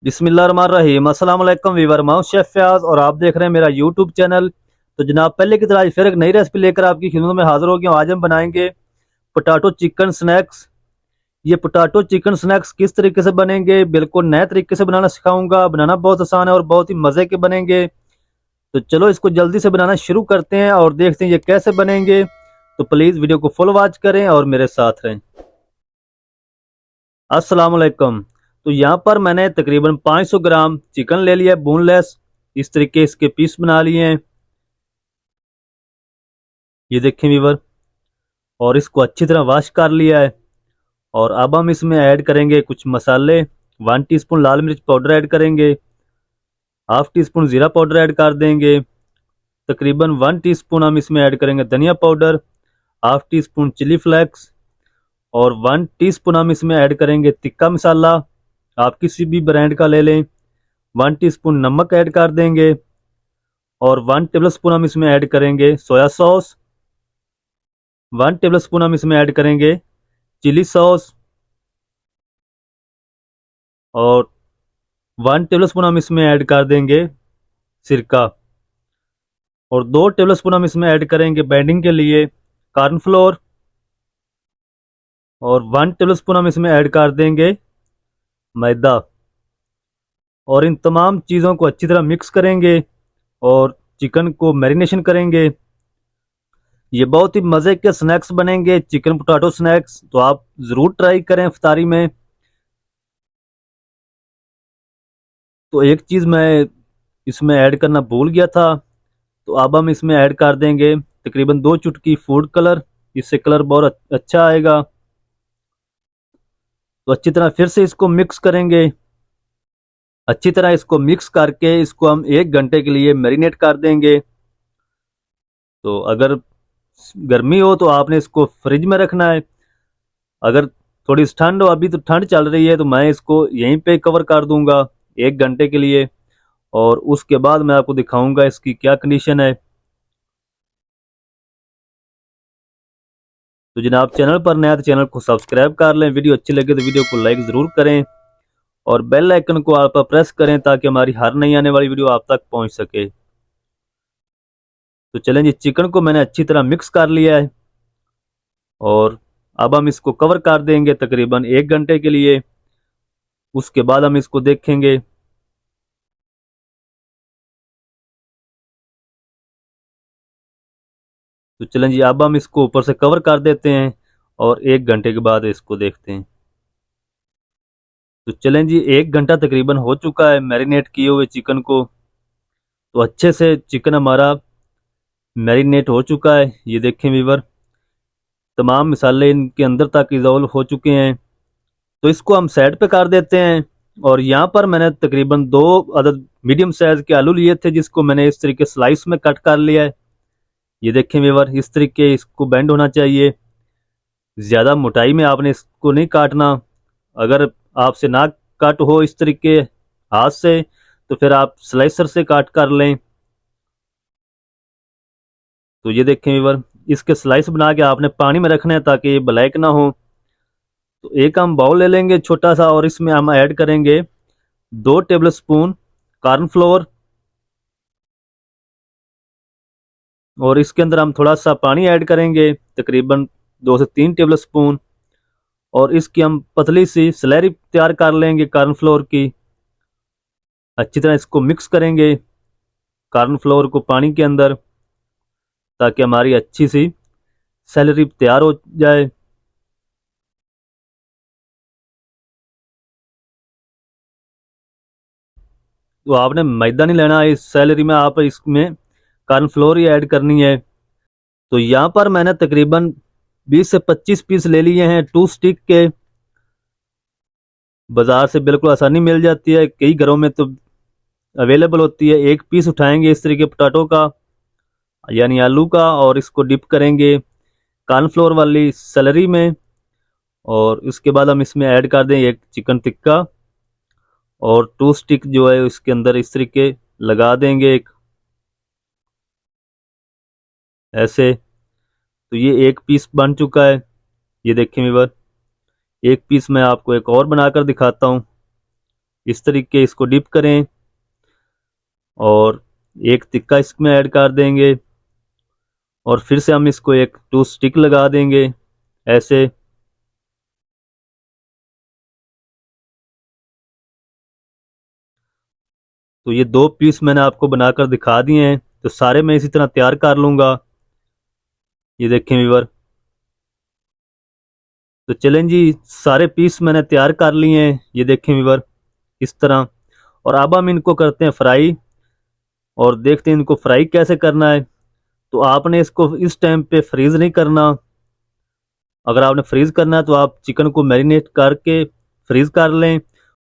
बिस्मिल्लाहिर्रहमानिर्रहीम। अस्सलाम वालेकुम वीवर, मैं हूं शेफ फयाज और आप देख रहे हैं मेरा यूट्यूब चैनल। तो जनाब, पहले की तरह आज फिर एक नई रेसिपी लेकर आपकी खिदमत में हाजिर हो गया हूं। आज हम बनाएंगे पोटैटो चिकन स्नैक्स। ये पोटैटो चिकन स्नैक्स किस तरीके से बनेंगे, बिल्कुल नए तरीके से बनाना सिखाऊंगा। बनाना बहुत आसान है और बहुत ही मज़े के बनेंगे। तो चलो इसको जल्दी से बनाना शुरू करते हैं और देखते हैं ये कैसे बनेंगे। तो प्लीज़ वीडियो को फुल वॉच करें और मेरे साथ रहें। अस्सलाम वालेकुम। तो यहाँ पर मैंने तकरीबन 500 ग्राम चिकन ले लिया है, बोनलेस। इस तरीके इसके पीस बना लिए हैं, ये देखें वीवर। और इसको अच्छी तरह वॉश कर लिया है। और अब हम इसमें ऐड करेंगे कुछ मसाले। 1 टीस्पून लाल मिर्च पाउडर ऐड करेंगे। हाफ टी स्पून ज़ीरा पाउडर ऐड कर देंगे। तकरीबन 1 टीस्पून हम इसमें ऐड करेंगे धनिया powder. Half teaspoon chilli flakes. और 1 टीस्पून हम इसमें ऐड करेंगे तिक्का मसाला, आप किसी भी ब्रांड का ले लें। 1 टीस्पून नमक ऐड कर देंगे। और 1 टेबल स्पून हम इसमें ऐड करेंगे सोया सॉस। 1 टेबल स्पून हम इसमें ऐड करेंगे चिली सॉस। और 1 टेबल स्पून हम इसमें ऐड कर देंगे सिरका। और 2 टेबल स्पून हम इसमें ऐड करेंगे बाइंडिंग के लिए कॉर्नफ्लोर। और 1 टेबल स्पून हम इसमें ऐड कर देंगे मैदा। और इन तमाम चीज़ों को अच्छी तरह मिक्स करेंगे और चिकन को मैरिनेशन करेंगे। ये बहुत ही मज़े के स्नैक्स बनेंगे, चिकन पोटैटो स्नैक्स। तो आप ज़रूर ट्राई करें इफ्तारी में। तो एक चीज़ मैं इसमें ऐड करना भूल गया था, तो अब हम इसमें ऐड कर देंगे तकरीबन 2 चुटकी फूड कलर। इससे कलर बहुत अच्छा आएगा। तो अच्छी तरह फिर से इसको मिक्स करेंगे। अच्छी तरह इसको मिक्स करके इसको हम 1 घंटे के लिए मैरिनेट कर देंगे। तो अगर गर्मी हो तो आपने इसको फ्रिज में रखना है। अगर थोड़ी ठंड हो, अभी तो ठंड चल रही है, तो मैं इसको यहीं पे कवर कर दूंगा 1 घंटे के लिए। और उसके बाद मैं आपको दिखाऊंगा इसकी क्या कंडीशन है। तो जनाब, चैनल पर नया तो चैनल को सब्सक्राइब कर लें। वीडियो अच्छी लगे तो वीडियो को लाइक ज़रूर करें और बेल आइकन को आप पर प्रेस करें ताकि हमारी हर नई आने वाली वीडियो आप तक पहुंच सके। तो चलें जी, चिकन को मैंने अच्छी तरह मिक्स कर लिया है और अब हम इसको कवर कर देंगे तकरीबन 1 घंटे के लिए। उसके बाद हम इसको देखेंगे। तो चलें जी, अब हम इसको ऊपर से कवर कर देते हैं और 1 घंटे के बाद इसको देखते हैं। तो चलें जी, 1 घंटा तकरीबन हो चुका है मैरिनेट किए हुए चिकन को। तो अच्छे से चिकन हमारा मैरिनेट हो चुका है, ये देखें वीवर। तमाम मसाले इनके अंदर तक इज़ोल्व हो चुके हैं। तो इसको हम साइड पे कर देते हैं। और यहाँ पर मैंने तकरीबन 2 अदद मीडियम साइज के आलू लिए थे, जिसको मैंने इस तरीके स्लाइस में कट कर लिया है। ये देखें वीवर, इस तरीके इसको बेंड होना चाहिए। ज़्यादा मोटाई में आपने इसको नहीं काटना। अगर आपसे ना काट हो इस तरीके हाथ से, तो फिर आप स्लाइसर से काट कर लें। तो ये देखें वीवर, इसके स्लाइस बना के आपने पानी में रखना है ताकि ये ब्लैक ना हो। तो एक हम बाउल ले लेंगे छोटा सा और इसमें हम ऐड करेंगे 2 टेबल स्पून कॉर्नफ्लोर। और इसके अंदर हम थोड़ा सा पानी ऐड करेंगे तकरीबन 2 से 3 टेबल स्पून। और इसकी हम पतली सी स्लैरी तैयार कर लेंगे कॉर्नफ्लोर की। अच्छी तरह इसको मिक्स करेंगे कॉर्नफ्लोर को पानी के अंदर, ताकि हमारी अच्छी सी सैलरी तैयार हो जाए। तो आपने मैदा नहीं लेना, इस सैलरी में आप इसमें कॉर्नफ्लोर ही ऐड करनी है। तो यहाँ पर मैंने तकरीबन 20 से 25 पीस ले लिए हैं 2 स्टिक के। बाज़ार से बिल्कुल आसानी मिल जाती है, कई घरों में तो अवेलेबल होती है। एक पीस उठाएंगे इस तरीके पोटैटो का, यानी आलू का, और इसको डिप करेंगे कॉर्नफ्लोर वाली सैलरी में। और उसके बाद हम इसमें ऐड कर दें एक चिकन टिक्का। और 2 स्टिक जो है इसके अंदर इस तरीके लगा देंगे एक ऐसे। तो ये एक पीस बन चुका है, ये देखें व्यूअर। एक पीस मैं आपको एक और बनाकर दिखाता हूँ। इस तरीके इसको डिप करें और एक तिक्का इसमें ऐड कर देंगे और फिर से हम इसको एक 2 स्टिक लगा देंगे ऐसे। तो ये 2 पीस मैंने आपको बनाकर दिखा दिए हैं, तो सारे मैं इसी तरह तैयार कर लूँगा। ये देखें व्यूअर, तो चलें जी, सारे पीस मैंने तैयार कर लिए हैं, ये देखें व्यूअर इस तरह। और अब हम इनको करते हैं फ्राई और देखते हैं इनको फ्राई कैसे करना है। तो आपने इसको इस टाइम पे फ्रीज़ नहीं करना। अगर आपने फ्रीज़ करना है तो आप चिकन को मैरिनेट करके फ्रीज़ कर लें।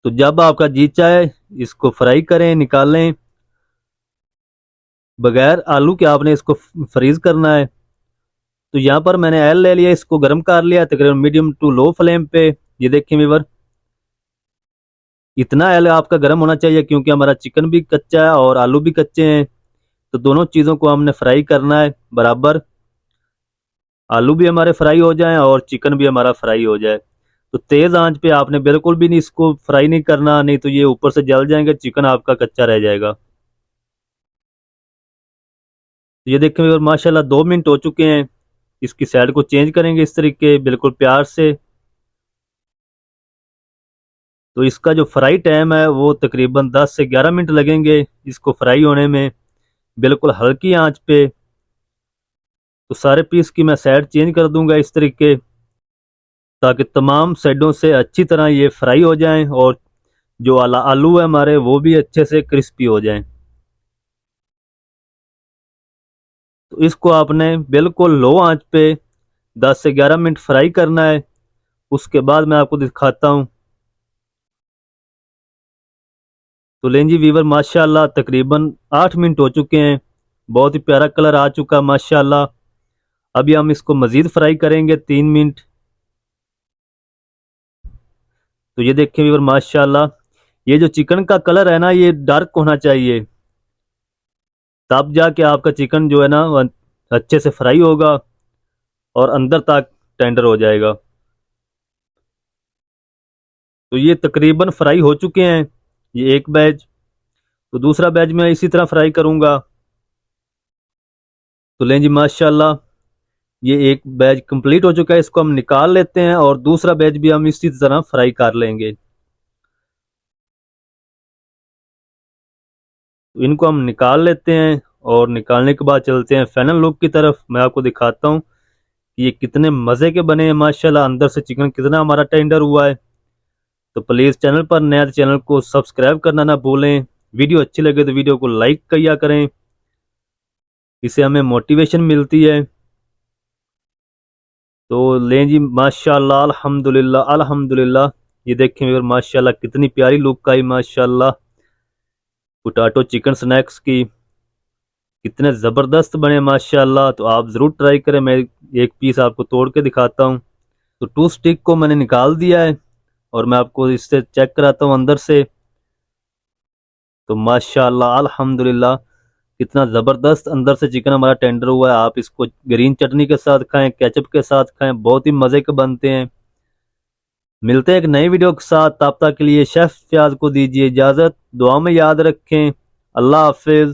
तो जब आपका जी चाहे इसको फ्राई करें, निकालें। बगैर आलू के आपने इसको फ्रीज़ करना है। तो यहाँ पर मैंने ऑयल ले लिया, इसको गर्म कर लिया तकरीबन मीडियम टू लो फ्लेम पे। ये देखिए व्यूअर, इतना ऑयल आपका गर्म होना चाहिए क्योंकि हमारा चिकन भी कच्चा है और आलू भी कच्चे हैं। तो दोनों चीज़ों को हमने फ्राई करना है बराबर। आलू भी हमारे फ्राई हो जाएं और चिकन भी हमारा फ्राई हो जाए। तो तेज़ आंच पे आपने बिल्कुल भी नहीं इसको फ्राई नहीं करना, नहीं तो ये ऊपर से जल जाएंगे, चिकन आपका कच्चा रह जाएगा। तो ये देखें व्यूअर, माशाल्लाह 2 मिनट हो चुके हैं। इसकी साइड को चेंज करेंगे इस तरीके बिल्कुल प्यार से। तो इसका जो फ्राई टाइम है वो तकरीबन 10 से 11 मिनट लगेंगे इसको फ्राई होने में, बिल्कुल हल्की आंच पे। तो सारे पीस की मैं साइड चेंज कर दूंगा इस तरीके, ताकि तमाम साइडों से अच्छी तरह ये फ्राई हो जाएं और जो आलू है हमारे वो भी अच्छे से क्रिस्पी हो जाएं। तो इसको आपने बिल्कुल लो आंच पे 10 से 11 मिनट फ्राई करना है। उसके बाद मैं आपको दिखाता हूँ। तो लें जी वीवर, माशाल्लाह तकरीबन 8 मिनट हो चुके हैं। बहुत ही प्यारा कलर आ चुका माशाल्लाह। अभी हम इसको मज़ीद फ्राई करेंगे 3 मिनट। तो ये देखिए वीवर, माशाल्लाह ये जो चिकन का कलर है ना, ये डार्क होना चाहिए, तब जाके आपका चिकन जो है ना वो अच्छे से फ्राई होगा और अंदर तक टेंडर हो जाएगा। तो ये तकरीबन फ्राई हो चुके हैं, ये एक बैच। तो दूसरा बैच मैं इसी तरह फ्राई करूंगा। तो लें जी माशाल्लाह, ये एक बैच कंप्लीट हो चुका है, इसको हम निकाल लेते हैं और दूसरा बैच भी हम इसी तरह फ्राई कर लेंगे। तो इनको हम निकाल लेते हैं और निकालने के बाद चलते हैं फाइनल लुक की तरफ। मैं आपको दिखाता हूँ कि ये कितने मज़े के बने हैं माशाल्लाह, अंदर से चिकन कितना हमारा टेंडर हुआ है। तो प्लीज़ चैनल पर नया, चैनल को सब्सक्राइब करना ना भूलें। वीडियो अच्छी लगे तो वीडियो को लाइक किया करें, इससे हमें मोटिवेशन मिलती है। तो लें जी माशाल्लाह, अल्हम्दुलिल्लाह अल्हम्दुलिल्लाह। ये देखें व्यूअर, माशाल्लाह कितनी प्यारी लुक आई माशाल्लाह पोटैटो चिकन स्नैक्स की। कितने ज़बरदस्त बने माशाल्लाह। तो आप ज़रूर ट्राई करें। मैं एक पीस आपको तोड़ के दिखाता हूँ। तो 2 स्टिक को मैंने निकाल दिया है और मैं आपको इससे चेक कराता हूँ अंदर से। तो माशाल्लाह अल्हम्दुलिल्लाह कितना ज़बरदस्त अंदर से चिकन हमारा टेंडर हुआ है। आप इसको ग्रीन चटनी के साथ खाएं, केचप के साथ खाएं, बहुत ही मज़े के बनते हैं। मिलते हैं एक नई वीडियो के साथ, तब तक के लिए शेफ फ्याज को दीजिए इजाज़त। दुआ में याद रखें। अल्लाह हाफिज़।